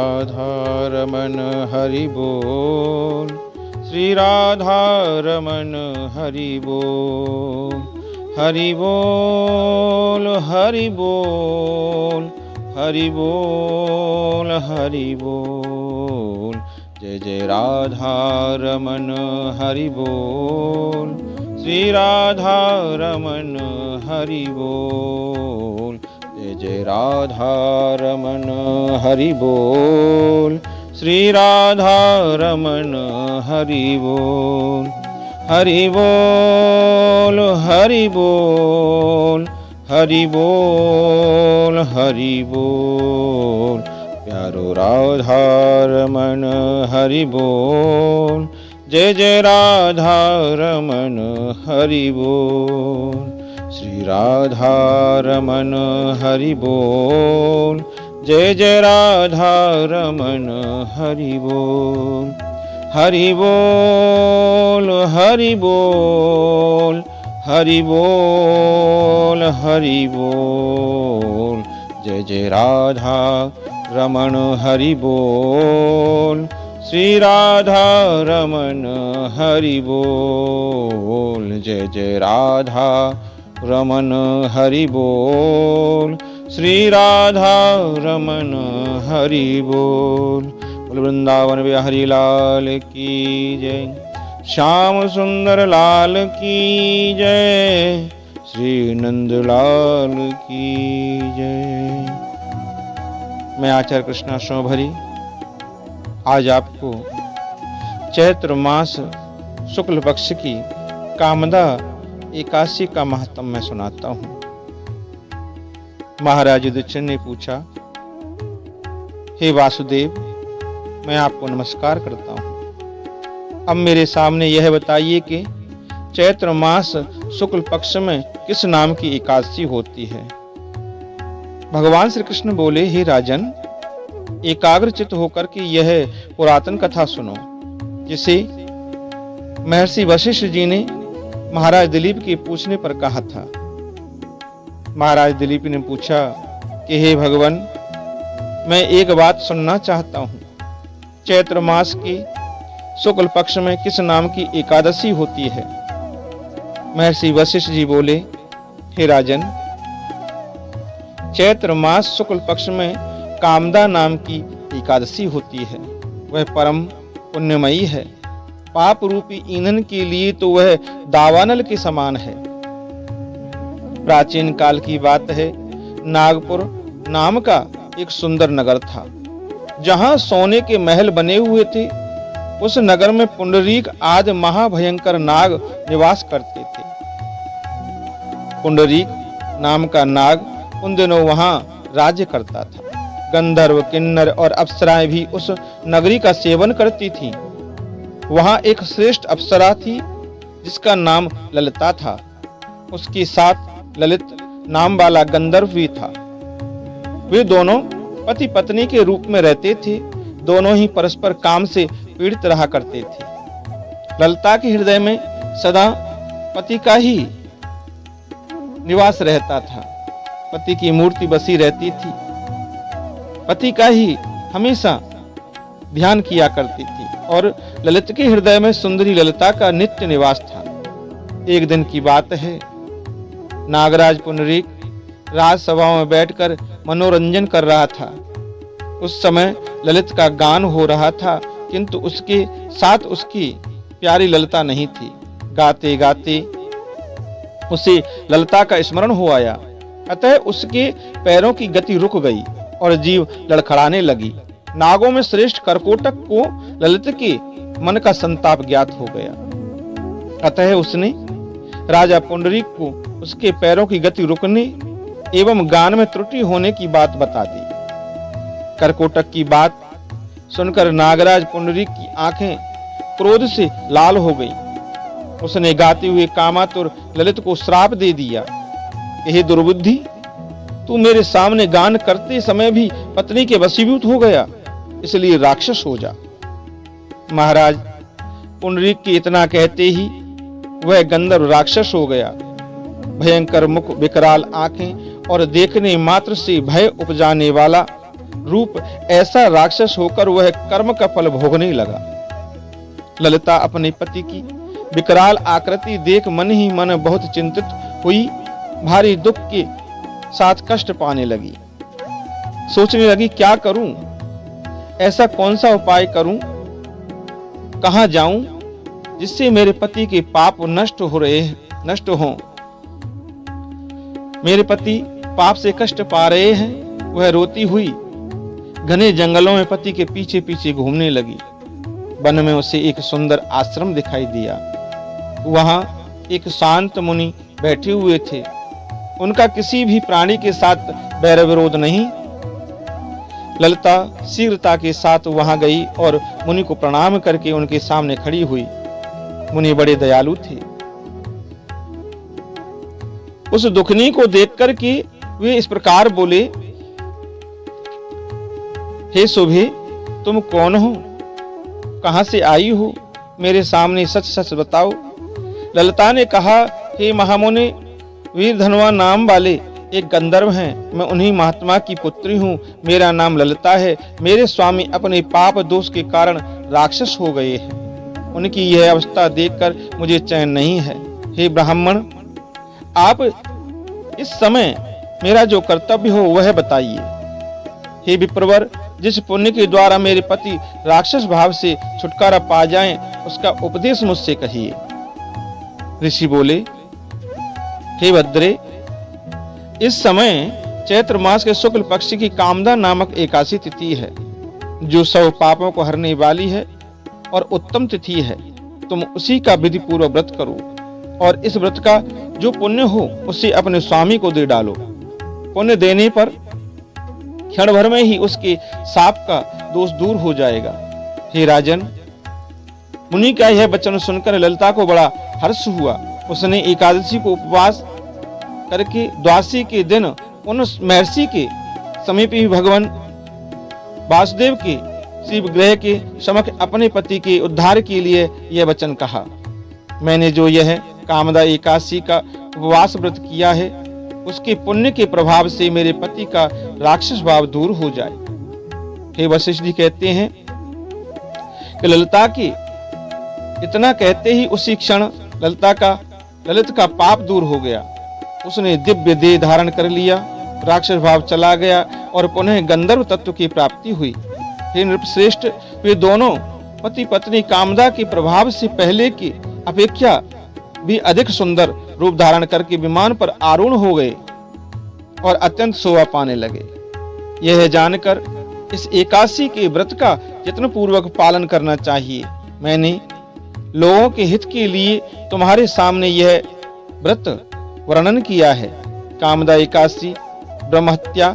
राधा रमन हरि बोल, श्री राधा रमन हरि बोल, हरि बोल हरि बोल, हरि बोल हरि बोल। जय जय राधा रमन हरि बोल, श्री राधा रमन हरि बोल। जय जय राधा रमन हरि बोल, श्री राधा रमन हरि बोल, हरि बोल हरि बोल, हरि बोल हरि बोल। प्यारो राधा रमन हरि बोल, जय जय राधा रमन हरि बोल, श्री राधा रमन हरि बोल, जय जय राधा रमन हरि बोल, हरि बोल हरि बोल, हरि बोल हरि बोल। जय जय राधा रमन हरि बोल, श्री राधा रमन हरि बोल। जय जय राधा रमन हरि बोल, श्री राधा रमन हरि बोल। बोल वृंदावन बिहारी लाल की जय, श्याम सुंदर लाल की जय, श्री नंद लाल की जय। मैं आचार्य कृष्णाश्रम भरी आज आपको चैत्र मास शुक्ल पक्ष की कामदा एकादशी का महात्म्य सुनाता हूँ। महाराज युधिष्ठिर ने पूछा, हे वासुदेव, मैं आपको नमस्कार करता हूँ। अब मेरे सामने यह बताइए कि चैत्र मास शुक्ल पक्ष में किस नाम की एकादशी होती है। भगवान श्री कृष्ण बोले, हे राजन, एकाग्रचित्त होकर के यह पुरातन कथा सुनो, जिसे महर्षि वशिष्ठ जी ने महाराज दिलीप के पूछने पर कहा था। महाराज दिलीप ने पूछा कि हे भगवान, मैं एक बात सुनना चाहता हूँ। चैत्र मास के शुक्ल पक्ष में किस नाम की एकादशी होती है। महर्षि वशिष्ठ जी बोले, हे राजन, चैत्र मास शुक्ल पक्ष में कामदा नाम की एकादशी होती है। वह परम पुण्यमयी है। पाप रूपी ईंधन के लिए तो वह दावानल के समान है। प्राचीन काल की बात है, नागपुर नाम का एक सुंदर नगर था, जहां सोने के महल बने हुए थे। उस नगर में पुंडरीक आदि महाभयंकर नाग निवास करते थे। पुंडरीक नाम का नाग उन दिनों वहां राज्य करता था। गंधर्व, किन्नर और अप्सराएं भी उस नगरी का सेवन करती थीं। वहां एक श्रेष्ठ अप्सरा थी जिसका नाम ललिता था। उसके साथ ललित नाम वाला गंधर्व भी था। वे दोनों पति पत्नी के रूप में रहते थे। दोनों ही परस्पर काम से पीड़ित रहा करते थे। ललिता के हृदय में सदा पति का ही निवास रहता था। पति की मूर्ति बसी रहती थी। पति का ही हमेशा ध्यान किया करती थी और ललित के हृदय में सुंदरी ललिता का नित्य निवास था। एक दिन की बात है, नागराज पुंडरीक राजसभा में बैठकर मनोरंजन कर रहा था। उस समय ललित का गान हो रहा था, किंतु उसके साथ उसकी प्यारी ललिता नहीं थी। गाते गाते उसे ललिता का स्मरण हो आया। अतः उसके पैरों की गति रुक गई और जीभ लड़खड़ाने लगी। नागों में श्रेष्ठ करकोटक को ललित के मन का संताप ज्ञात हो गया। अतः उसने राजा पुंडरीक को उसके पैरों की गति रुकने एवं गान में त्रुटि होने की बात बता दी। करकोटक की बात सुनकर नागराज पुंडरीक की आंखें क्रोध से लाल हो गई। उसने गाते हुए कामातुर ललित को श्राप दे दिया, हे दुर्बुद्धि, तू मेरे सामने गान करते समय भी पत्नी के वशीभूत हो गया, इसलिए राक्षस हो जा। महाराज पुंडरीक के इतना कहते ही वह गंधर्व राक्षस हो गया। भयंकर मुख, विकराल आंखें और देखने मात्र से भय उपजाने वाला रूप ऐसा राक्षस होकर वह कर्म का फल भोगने लगा। ललिता अपने पति की विकराल आकृति देख मन ही मन बहुत चिंतित हुई, भारी दुख के साथ कष्ट पाने लगी। सोचने लगी, क्या करूं, ऐसा कौन सा उपाय करूं, कहां जाऊं जिससे मेरे पति के पाप नष्ट हों। मेरे पति पाप से कष्ट पा रहे हैं। वह रोती हुई घने जंगलों में पति के पीछे पीछे घूमने लगी। वन में उसे एक सुंदर आश्रम दिखाई दिया। वहां एक शांत मुनि बैठे हुए थे। उनका किसी भी प्राणी के साथ बैर विरोध नहीं। ललिता शीघ्रता के साथ वहां गई और मुनि को प्रणाम करके उनके सामने खड़ी हुई। मुनि बड़े दयालु थे। उस दुखनी को देख कर के वे इस प्रकार बोले, हे शोभे, तुम कौन हो, कहां से आई हो, मेरे सामने सच सच बताओ। ललिता ने कहा, हे महामुनि, वीर धनवा नाम वाले एक गंधर्व हैं। मैं उन्हीं महात्मा की पुत्री हूँ। मेरा नाम ललिता है। मेरे स्वामी अपने पाप दोष के कारण राक्षस हो गए हैं। उनकी यह अवस्था देखकर मुझे चैन नहीं है। हे ब्राह्मण, आप इस समय मेरा जो कर्तव्य हो वह बताइए। हे विप्रवर, जिस पुण्य के द्वारा मेरे पति राक्षस भाव से छुटकारा पा जाएं, उसका उपदेश मुझसे कहिए। ऋषि बोले, हे भद्रे, इस समय चैत्र मास के शुक्ल पक्ष की कामदा नामक एकादशी तिथि है, जो सब पापों को हरने वाली है और उत्तम तिथि है। तुम उसी का विधि पूर्वक व्रत करो और इस व्रत का जो पुण्य हो उसे अपने स्वामी को दे डालो। पुण्य देने पर क्षण भर में ही उसके साप का दोष दूर हो जाएगा। हे राजन, मुनि का यह वचन सुनकर ललिता को बड़ा हर्ष हुआ। उसने एकादशी को उपवास करके द्वादशी के दिन उन महर्षि के समीप ही भगवान वासुदेव के शिव ग्रह के समक्ष अपने पति के उद्धार के लिए यह वचन कहा, मैंने जो यह कामदा एकादशी का उपवास व्रत किया है, उसके पुण्य के प्रभाव से मेरे पति का राक्षस भाव दूर हो जाए। हे वशिष्ठ जी कहते हैं कि ललिता के इतना कहते ही उसी क्षण ललित का पाप दूर हो गया। उसने दिव्य देह धारण कर लिया, राक्षस भाव चला गया और पुनः गंधर्व तत्व की प्राप्ति हुई। हे नृपश्रेष्ठ, वे दोनों पति पत्नी कामदा के प्रभाव से पहले की अपेक्षा भी अधिक सुंदर रूप धारण करके विमान पर आरूढ़ हो गए और अत्यंत शोभा पाने लगे। यह जानकर इस एकादशी के व्रत का यत्न पूर्वक पालन करना चाहिए। मैंने लोगों के हित के लिए तुम्हारे सामने यह व्रत वर्णन किया है। कामदा एकादशी ब्रह्महत्या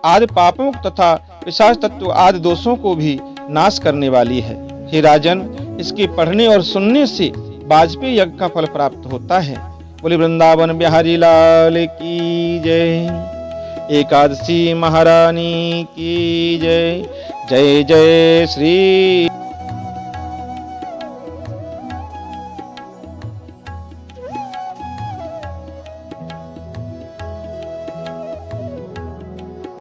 आदि पापों तथा पिशाच तत्व आदि दोषों को भी नाश करने वाली है। हे राजन, इसके पढ़ने और सुनने से वाजपेयी यज्ञ का फल प्राप्त होता है। बोले वृंदावन बिहारी लाल की जय। एकादशी महारानी की जय। जय जय श्री